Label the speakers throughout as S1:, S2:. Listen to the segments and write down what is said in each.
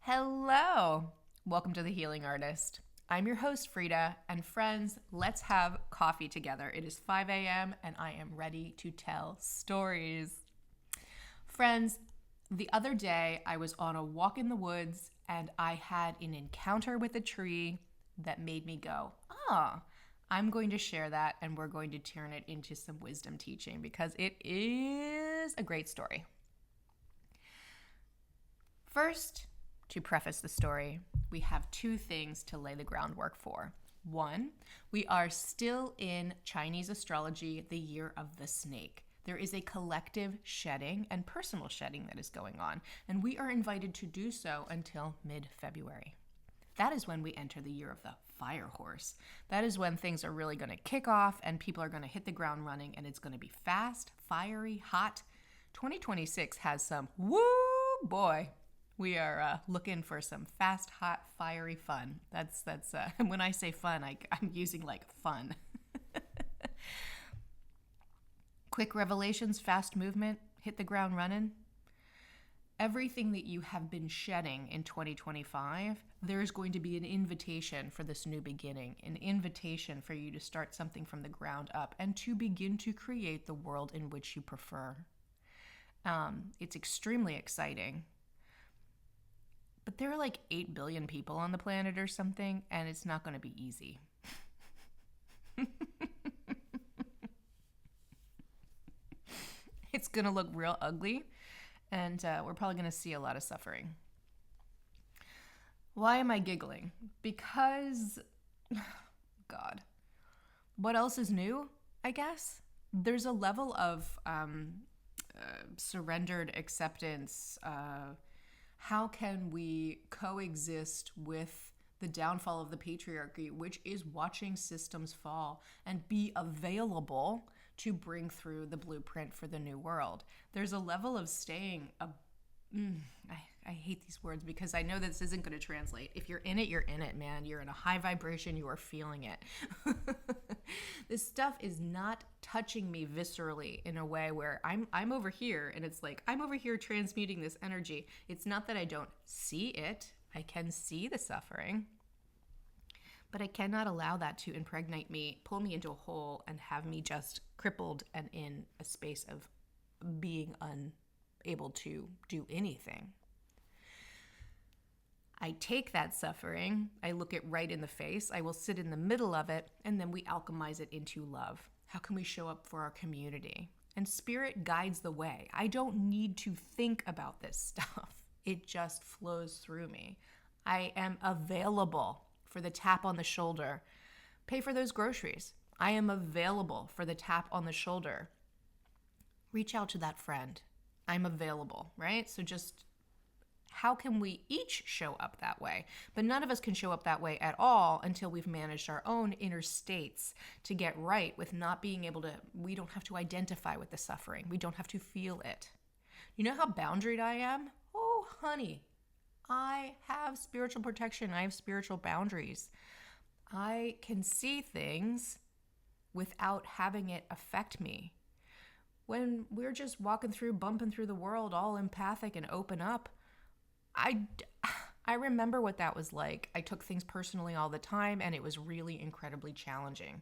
S1: Hello. Welcome to The Healing Artist. I'm your host, Frida, and friends, let's have coffee together. It is 5 a.m., and I am ready to tell stories. Friends, the other day I was on a walk in the woods, and I had an encounter with a tree that made me go, I'm going to share that, and we're going to turn it into some wisdom teaching because it is a great story. First, to preface the story, we have two things to lay the groundwork for. One, we are still in Chinese astrology, the year of the snake. There is a collective shedding and personal shedding that is going on, and we are invited to do so until mid-February. That is when we enter the year of the fire horse. That is when things are really going to kick off and people are going to hit the ground running, and it's going to be fast, fiery, hot. 2026 has some woo boy. We are looking for some fast, hot, fiery fun. That's when I say fun, I'm using like fun. Quick revelations, fast movement, hit the ground running. Everything that you have been shedding in 2025, there is going to be an invitation for this new beginning, an invitation for you to start something from the ground up and to begin to create the world in which you prefer. It's extremely exciting. But there are like 8 billion people on the planet or something, and it's not going to be easy. It's going to look real ugly, and we're probably going to see a lot of suffering. Why am I giggling? Because, God, what else is new, I guess? There's a level of surrendered acceptance. How can we coexist with the downfall of the patriarchy, which is watching systems fall, and be available to bring through the blueprint for the new world? There's a level of staying I hate these words because I know this isn't going to translate. If you're in it, man. You're in a high vibration. You are feeling it. This stuff is not touching me viscerally in a way where I'm over here and it's like I'm over here transmuting this energy. It's not that I don't see it. I can see the suffering. But I cannot allow that to impregnate me, pull me into a hole, and have me just crippled and in a space of being unable to do anything. I take that suffering, I look it right in the face, I will sit in the middle of it, and then we alchemize it into love. How can we show up for our community? And spirit guides the way. I don't need to think about this stuff. It just flows through me. I am available for the tap on the shoulder. Pay for those groceries. I am available for the tap on the shoulder. Reach out to that friend. I'm available, right? So just how can we each show up that way? But none of us can show up that way at all until we've managed our own inner states to get right with not being able to, we don't have to identify with the suffering. We don't have to feel it. You know how boundaried I am? Oh, honey, I have spiritual protection. I have spiritual boundaries. I can see things without having it affect me. When we're just walking through, bumping through the world, all empathic and open up, I remember what that was like. I took things personally all the time, and it was really incredibly challenging.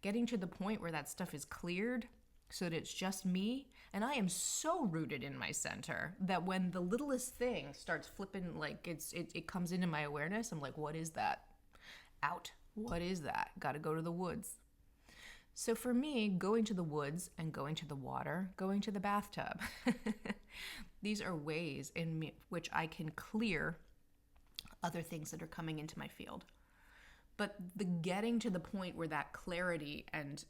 S1: Getting to the point where that stuff is cleared so that it's just me, and I am so rooted in my center that when the littlest thing starts flipping, like it comes into my awareness, I'm like, what is that? Out. What is that? Got to go to the woods. So for me, going to the woods and going to the water, going to the bathtub, these are ways in which I can clear other things that are coming into my field. But the getting to the point where that clarity and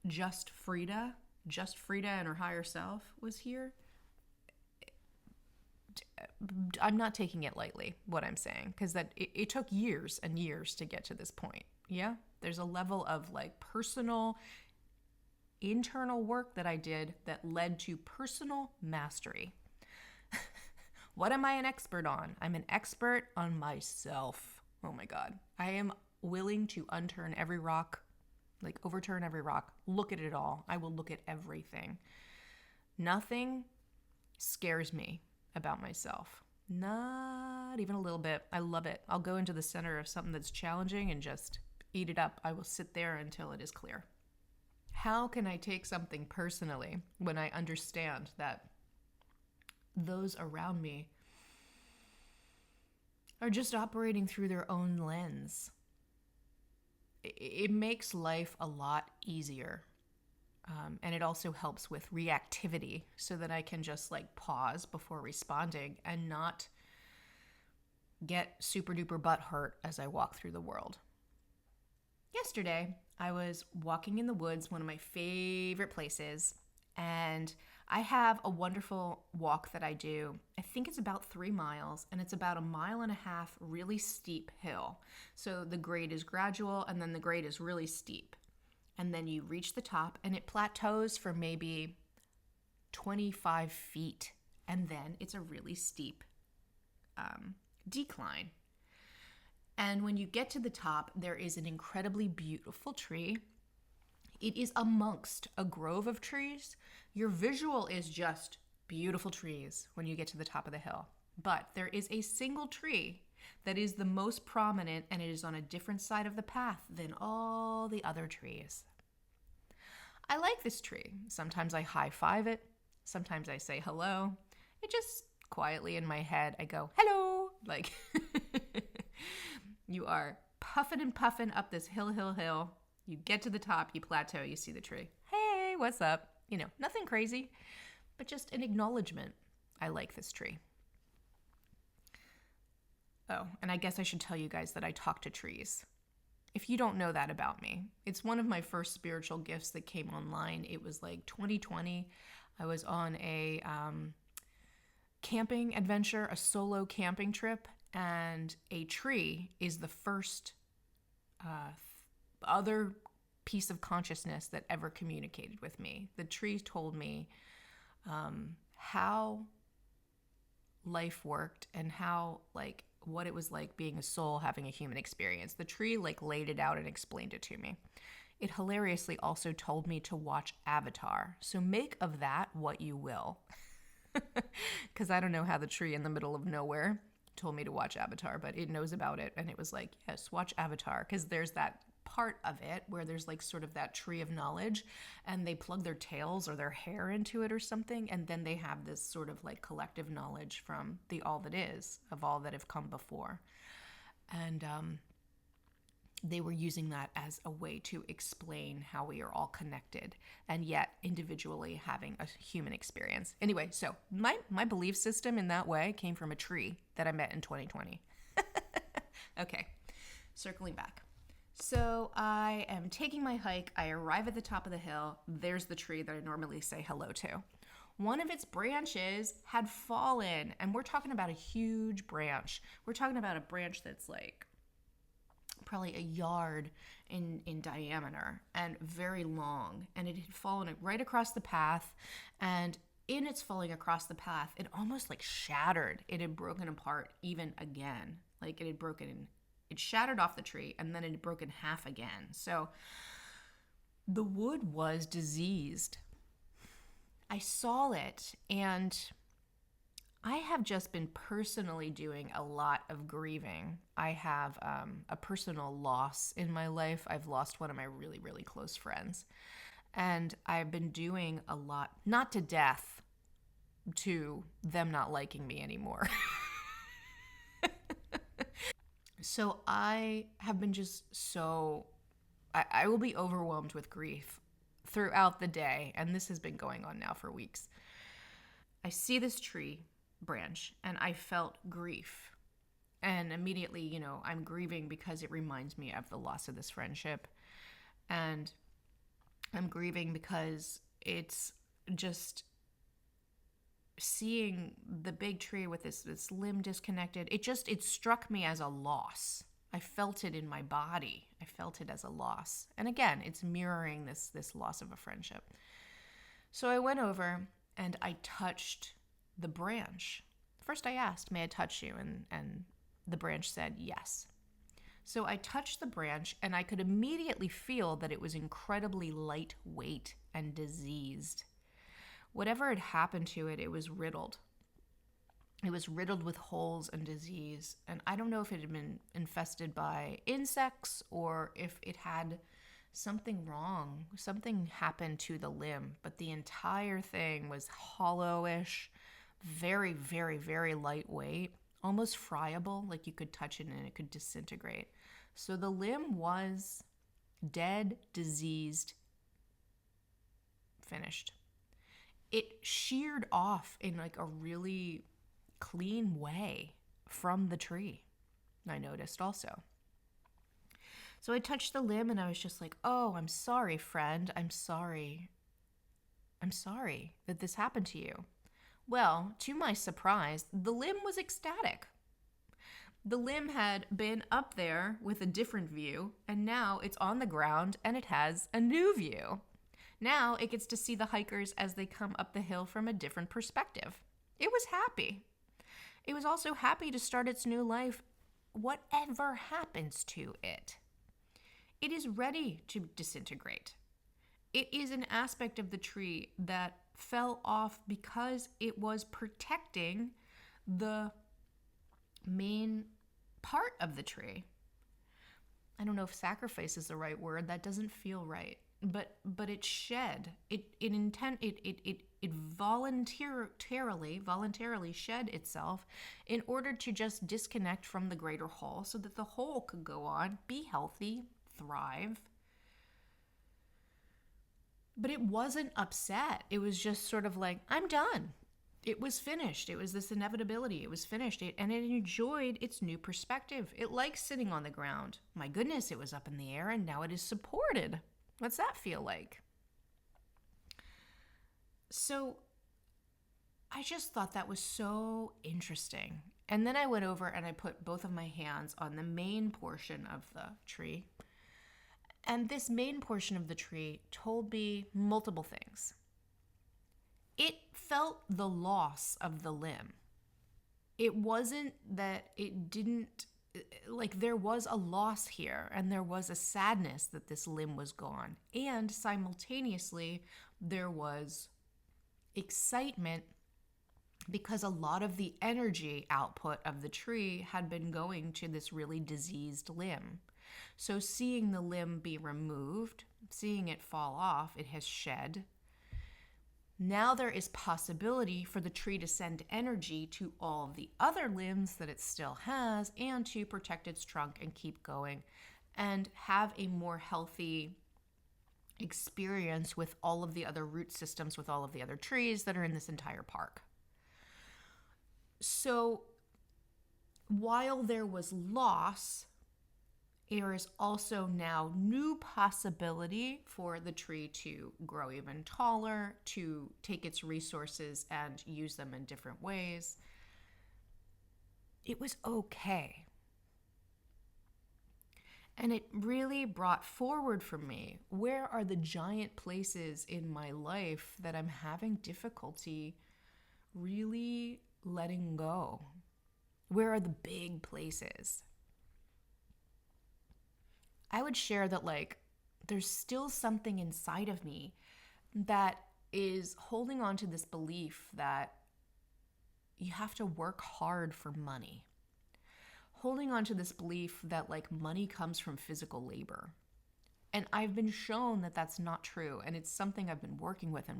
S1: just Frida and her higher self was here, I'm not taking it lightly, what I'm saying, because that it took years and years to get to this point. Yeah, there's a level of like personal, internal work that I did that led to personal mastery. What am I an expert on? I'm an expert on myself. Oh my God. I am willing to overturn every rock, look at it all. I will look at everything. Nothing scares me about myself. Not even a little bit. I love it. I'll go into the center of something that's challenging and just eat it up. I will sit there until it is clear. How can I take something personally when I understand that those around me are just operating through their own lens? It makes life a lot easier. And it also helps with reactivity so that I can just like pause before responding and not get super duper butt hurt as I walk through the world. Yesterday, I was walking in the woods, one of my favorite places, and I have a wonderful walk that I do. I think it's about 3 miles, and it's about 1.5 miles really steep hill. So the grade is gradual, and then the grade is really steep. And then you reach the top, and it plateaus for maybe 25 feet, and then it's a really steep decline. And when you get to the top, there is an incredibly beautiful tree. It is amongst a grove of trees. Your visual is just beautiful trees when you get to the top of the hill. But there is a single tree that is the most prominent, and it is on a different side of the path than all the other trees. I like this tree. Sometimes I high-five it. Sometimes I say hello. It just quietly in my head, I go, hello. Like, you are puffing and puffing up this hill. You get to the top, you plateau, you see the tree. Hey, what's up? You know, nothing crazy, but just an acknowledgement. I like this tree. Oh, and I guess I should tell you guys that I talk to trees. If you don't know that about me, it's one of my first spiritual gifts that came online. It was like 2020. I was on a camping adventure, a solo camping trip, and a tree is the first other piece of consciousness that ever communicated with me. The tree told me how life worked and how, like, what it was like being a soul having a human experience. The tree like laid it out and explained it to me. It hilariously also told me to watch Avatar. So make of that what you will. Because I don't know how the tree in the middle of nowhere told me to watch Avatar, but it knows about it. And it was like, yes, watch Avatar. Because there's that part of it where there's like sort of that tree of knowledge, and they plug their tails or their hair into it or something, and then they have this sort of like collective knowledge from the all that is, of all that have come before. And they were using that as a way to explain how we are all connected and yet individually having a human experience. Anyway, so my belief system in that way came from a tree that I met in 2020. Okay, circling back. So I am taking my hike. I arrive at the top of the hill. There's the tree that I normally say hello to. One of its branches had fallen, and we're talking about a huge branch. We're talking about a branch that's like probably a yard in diameter and very long. And it had fallen right across the path. And in its falling across the path, it almost like shattered. It had broken apart even again. Like it shattered off the tree, and then it had broken half again. So the wood was diseased. I saw it, and I have just been personally doing a lot of grieving. I have a personal loss in my life. I've lost one of my really, really close friends. And I've been doing a lot, not to death, to them not liking me anymore. So I have been just I will be overwhelmed with grief throughout the day. And this has been going on now for weeks. I see this tree branch and I felt grief. And immediately, I'm grieving because it reminds me of the loss of this friendship. And I'm grieving because it's just seeing the big tree with this limb disconnected. It struck me as a loss. I felt it in my body. I felt it as a loss. And again, it's mirroring this loss of a friendship. So I went over and I touched the branch. First I asked, may I touch you? And the branch said yes. So I touched the branch and I could immediately feel that it was incredibly lightweight and diseased. Whatever had happened to it, it was riddled. It was riddled with holes and disease. And I don't know if it had been infested by insects or if it had something wrong. Something happened to the limb, but the entire thing was hollowish, very, very, very lightweight, almost friable, like you could touch it and it could disintegrate. So the limb was dead, diseased, finished. It sheared off in like a really clean way from the tree, I noticed also. So I touched the limb and I was just like, oh, I'm sorry, friend. I'm sorry. I'm sorry that this happened to you. Well, to my surprise, the limb was ecstatic. The limb had been up there with a different view, and now it's on the ground and it has a new view. Now it gets to see the hikers as they come up the hill from a different perspective. It was happy. It was also happy to start its new life, whatever happens to it. It is ready to disintegrate. It is an aspect of the tree that fell off because it was protecting the main part of the tree. I don't know if sacrifice is the right word. That doesn't feel right. But it shed. It voluntarily shed itself in order to just disconnect from the greater whole so that the whole could go on, be healthy, thrive. But it wasn't upset. It was just sort of like, I'm done. It was finished. It was this inevitability. It was finished. And it enjoyed its new perspective. It likes sitting on the ground. My goodness, it was up in the air and now it is supported. What's that feel like? So I just thought that was so interesting. And then I went over and I put both of my hands on the main portion of the tree. And this main portion of the tree told me multiple things. It felt the loss of the limb. It wasn't that it didn't, like there was a loss here and there was a sadness that this limb was gone. And simultaneously, there was excitement because a lot of the energy output of the tree had been going to this really diseased limb. So seeing the limb be removed, seeing it fall off, it has shed. Now there is possibility for the tree to send energy to all of the other limbs that it still has and to protect its trunk and keep going and have a more healthy experience with all of the other root systems, with all of the other trees that are in this entire park. So while there was loss, there is also now new possibility for the tree to grow even taller, to take its resources and use them in different ways. It was okay. And it really brought forward for me, where are the giant places in my life that I'm having difficulty really letting go? Where are the big places? I would share that there's still something inside of me that is holding on to this belief that you have to work hard for money. Holding on to this belief that money comes from physical labor. And I've been shown that that's not true. And it's something I've been working with.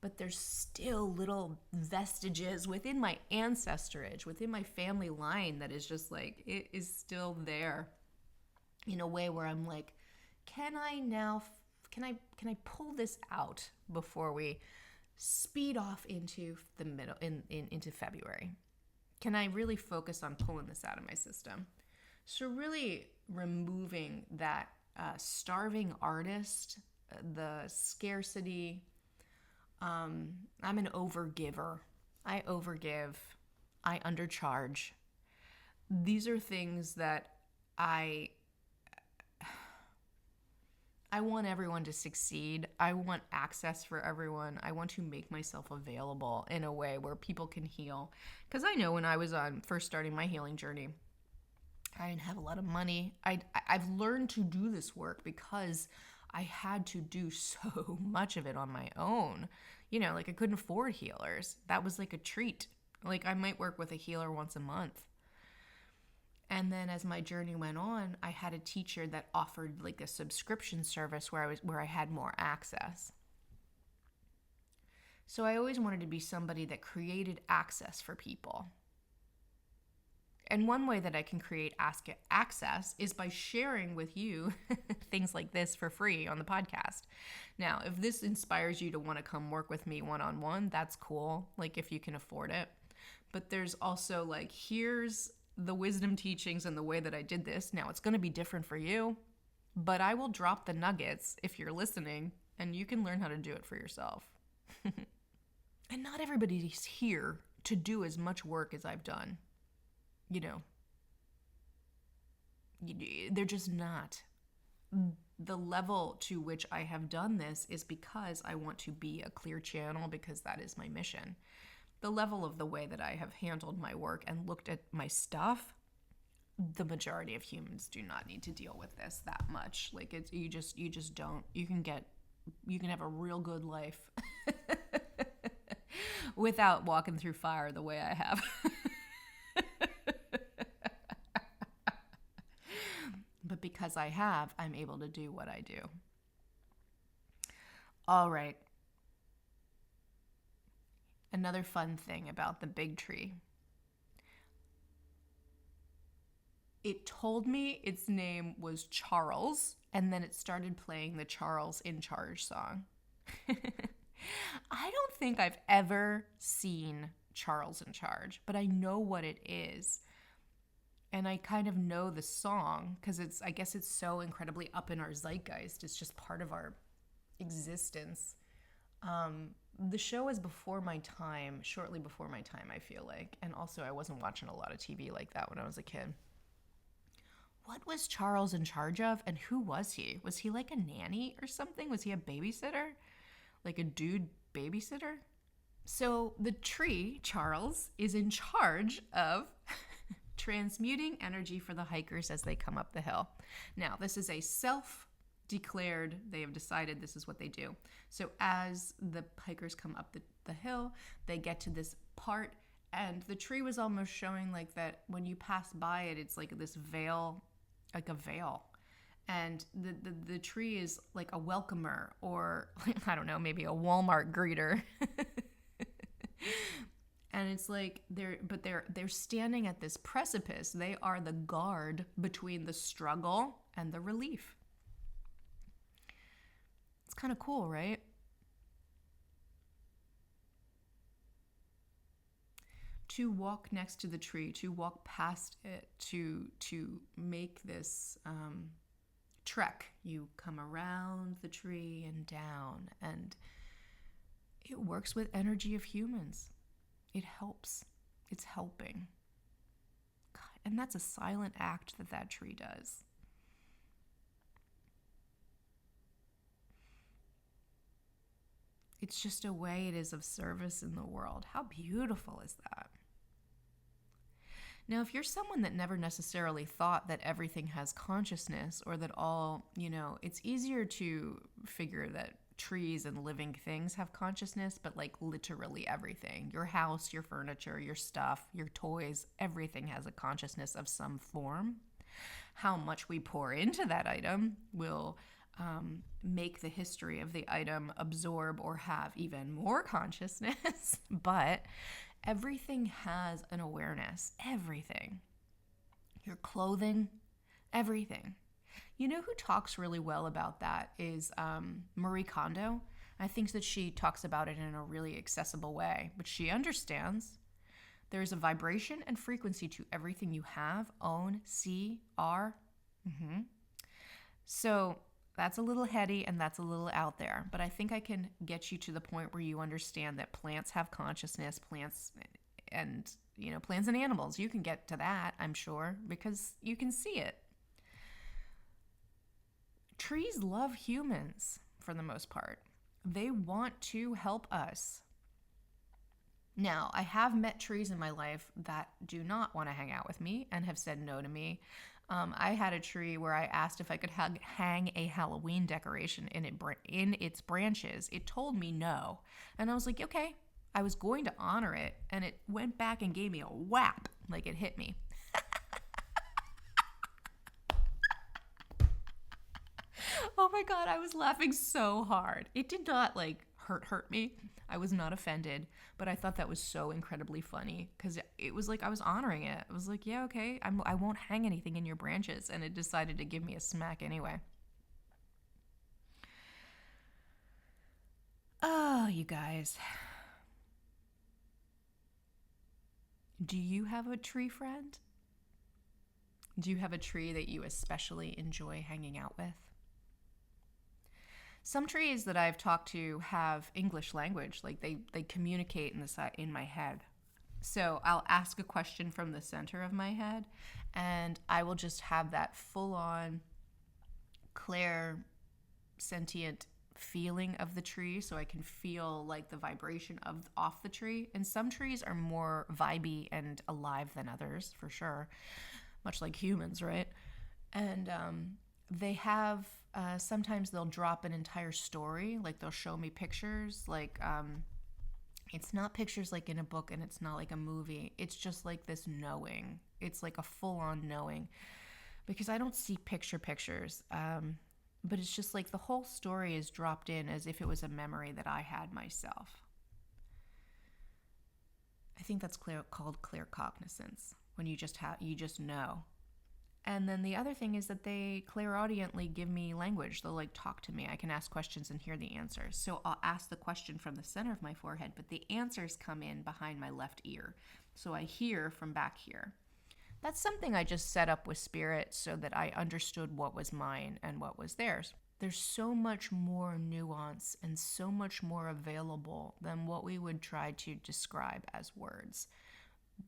S1: But there's still little vestiges within my ancestrage, within my family line that is just it is still there. In a way where I'm like, can I pull this out before we speed off into the middle, into February? Can I really focus on pulling this out of my system? So really removing that starving artist, the scarcity. I'm an overgiver. I overgive. I undercharge. These are things that I want everyone to succeed. I want access for everyone. I want to make myself available in a way where people can heal. Because I know when I was first starting my healing journey, I didn't have a lot of money. I've learned to do this work because I had to do so much of it on my own. I couldn't afford healers. That was like a treat. Like, I might work with a healer once a month. And then as my journey went on, I had a teacher that offered like a subscription service where I had more access. So I always wanted to be somebody that created access for people. And one way that I can create access is by sharing with you things like this for free on the podcast. Now, if this inspires you to want to come work with me one-on-one, that's cool, like if you can afford it. But there's also like, here's the wisdom teachings and the way that I did this. Now, it's going to be different for you, but I will drop the nuggets if you're listening, and you can learn how to do it for yourself. And not everybody's here to do as much work as I've done. You know, they're just not. The level to which I have done this is because I want to be a clear channel, because that is my mission. The level of the way that I have handled my work and looked at my stuff, the majority of humans do not need to deal with this that much. Like, it's you just don't. You can have a real good life without walking through fire the way I have. But because I have, I'm able to do what I do. All right. Another fun thing about the big tree. It told me its name was Charles, and then it started playing the Charles in Charge song. I don't think I've ever seen Charles in Charge, but I know what it is. And I kind of know the song because I guess it's so incredibly up in our zeitgeist. It's just part of our existence. The show is before my time, shortly before my time, I feel like. And also I wasn't watching a lot of TV like that when I was a kid. What was Charles in charge of, and who was he? Was he like a nanny or something? Was he a babysitter? Like a dude babysitter? So the tree, Charles, is in charge of transmuting energy for the hikers as they come up the hill. Now, this is a self-declared, they have decided this is what they do. So as the hikers come up the hill, they get to this part, and the tree was almost showing like that when you pass by it, it's like this veil, like a veil. And the tree is like a welcomer, or I don't know, maybe a Walmart greeter. And it's like they're standing at this precipice. They are the guard between the struggle and the relief. It's kind of cool, right? To walk next to the tree, to walk past it, to make this trek. You come around the tree and down, and it works with energy of humans. It helps. It's helping. God, and that's a silent act that tree does. It's just a way it is of service in the world. How beautiful is that? Now, if you're someone that never necessarily thought that everything has consciousness, or that all, it's easier to figure that trees and living things have consciousness, but like literally everything. Your house, your furniture, your stuff, your toys, everything has a consciousness of some form. How much we pour into that item will make the history of the item absorb or have even more consciousness. But everything has an awareness. Everything. Your clothing, everything. You know who talks really well about that is Marie Kondo. I think that she talks about it in a really accessible way, but she understands there's a vibration and frequency to everything you have, own, see, are. So that's a little heady and that's a little out there, but I think I can get you to the point where you understand that plants have consciousness, plants and animals. You can get to that, I'm sure, because you can see it. Trees love humans for the most part. They want to help us. Now, I have met trees in my life that do not want to hang out with me and have said no to me. I had a tree where I asked if I could hang a Halloween decoration in its branches. It told me no. And I was like, okay, I was going to honor it, and it went back and gave me a whap, like it hit me. Oh my God, I was laughing so hard. It did not like hurt me. I was not offended, but I thought that was so incredibly funny because it was like I was honoring it. I was like, yeah, okay, I won't hang anything in your branches, and it decided to give me a smack anyway. Oh, you guys. Do you have a tree friend? Do you have a tree that you especially enjoy hanging out with? Some trees that I've talked to have English language, like they communicate in my head. So I'll ask a question from the center of my head, and I will just have that full-on, clear, sentient feeling of the tree, so I can feel like the vibration of off the tree. And some trees are more vibey and alive than others, for sure, much like humans, right? And they have sometimes they'll drop an entire story, like they'll show me pictures, like it's not pictures like in a book, and it's not like a movie. It's just like this knowing. It's like a full-on knowing, because I don't see pictures. But it's just like the whole story is dropped in as if it was a memory that I had myself. I think that's called clear cognizance, when you just know. And then the other thing is that they clairaudiently give me language. They'll like talk to me. I can ask questions and hear the answers. So I'll ask the question from the center of my forehead, but the answers come in behind my left ear. So I hear from back here. That's something I just set up with spirit so that I understood what was mine and what was theirs. There's so much more nuance and so much more available than what we would try to describe as words.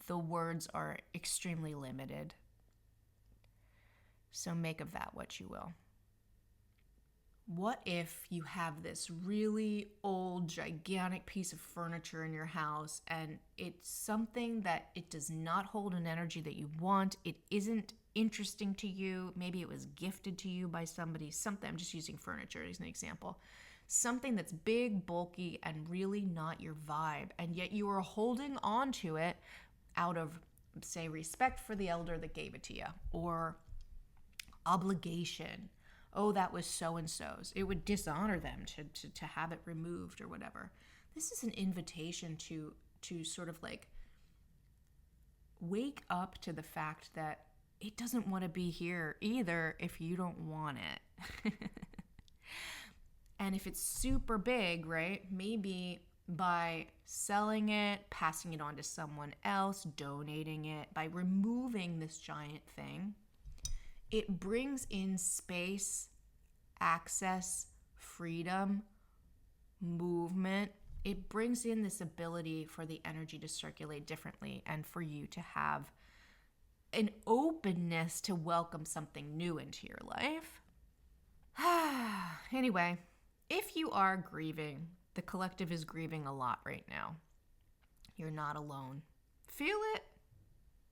S1: The words are extremely limited. So make of that what you will. What if you have this really old, gigantic piece of furniture in your house, and it's something that it does not hold an energy that you want? It isn't interesting to you. Maybe it was gifted to you by somebody. Something, I'm just using furniture as an example. Something that's big, bulky, and really not your vibe, and yet you are holding on to it out of, say, respect for the elder that gave it to you, or obligation. Oh, that was so-and-so's. It would dishonor them to have it removed or whatever. This is an invitation to sort of like wake up to the fact that it doesn't want to be here either if you don't want it. And if it's super big, right, maybe by selling it, passing it on to someone else, donating it, by removing this giant thing, it brings in space, access, freedom, movement. It brings in this ability for the energy to circulate differently and for you to have an openness to welcome something new into your life. Anyway, if you are grieving, the collective is grieving a lot right now. You're not alone. Feel it.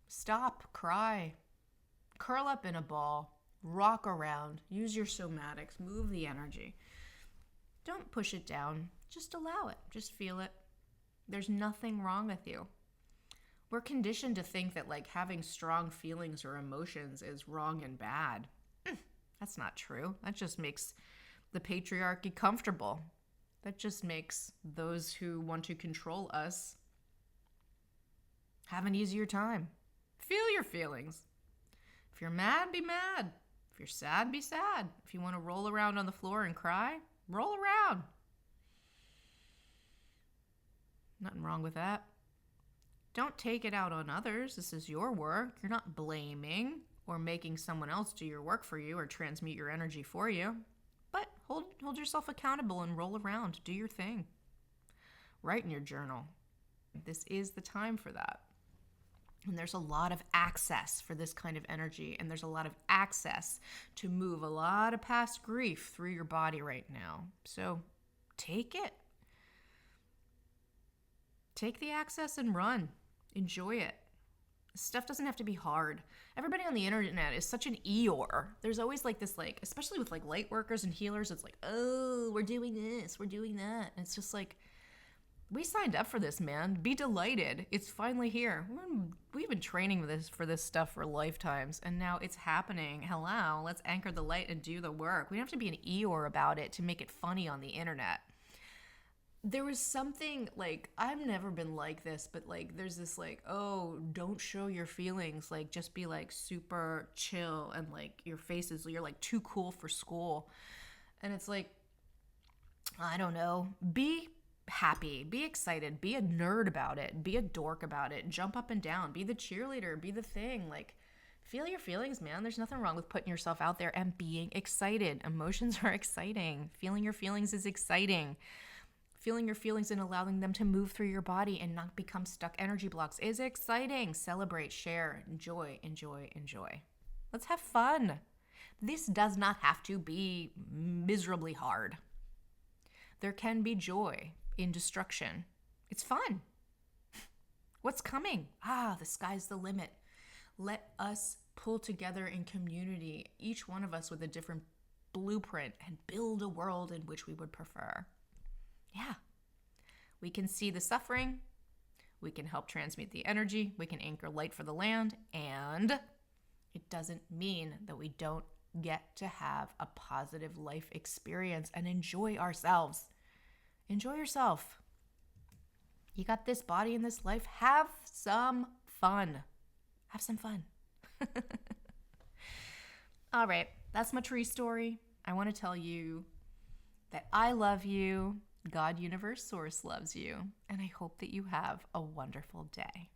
S1: Stop, cry. Curl up in a ball, rock around, use your somatics, move the energy. Don't push it down. Just allow it. Just feel it. There's nothing wrong with you. We're conditioned to think that like having strong feelings or emotions is wrong and bad. That's not true. That just makes the patriarchy comfortable. That just makes those who want to control us have an easier time. Feel your feelings. If you're mad, be mad. If you're sad, be sad. If you want to roll around on the floor and cry, roll around. Nothing wrong with that. Don't take it out on others. This is your work. You're not blaming or making someone else do your work for you or transmute your energy for you. But hold yourself accountable and roll around. Do your thing. Write in your journal. This is the time for that. And there's a lot of access for this kind of energy, and there's a lot of access to move a lot of past grief through your body right now. So take it. Take the access and run. Enjoy it. Stuff doesn't have to be hard. Everybody on the internet is such an Eeyore. There's always like this, like, especially with like light workers and healers, it's like, oh, we're doing this, we're doing that. And it's just like, We signed up for this, man. Be delighted. It's finally here. We've been training for this stuff for lifetimes, and now it's happening. Hello, let's anchor the light and do the work. We don't have to be an Eeyore about it to make it funny on the internet. There was something like, I've never been like this, but like there's this like, oh, don't show your feelings, like just be like super chill, and like you're like too cool for school. And it's like, I don't know, be happy, be excited, be a nerd about it, be a dork about it, jump up and down, be the cheerleader, be the thing. Like, feel your feelings, man. There's nothing wrong with putting yourself out there and being excited. Emotions are exciting. Feeling your feelings is exciting. Feeling your feelings and allowing them to move through your body and not become stuck energy blocks is exciting. Celebrate, share, enjoy, enjoy, enjoy. Let's have fun. This does not have to be miserably hard. There can be joy in destruction. It's fun. What's coming? The sky's the limit. Let us pull together in community, each one of us with a different blueprint, and build a world in which we would prefer. Yeah. We can see the suffering. We can help transmute the energy. We can anchor light for the land. And it doesn't mean that we don't get to have a positive life experience and enjoy ourselves. Enjoy yourself. You got this body in this life. Have some fun. Have some fun. All right. That's my tree story. I want to tell you that I love you. God, universe, source loves you. And I hope that you have a wonderful day.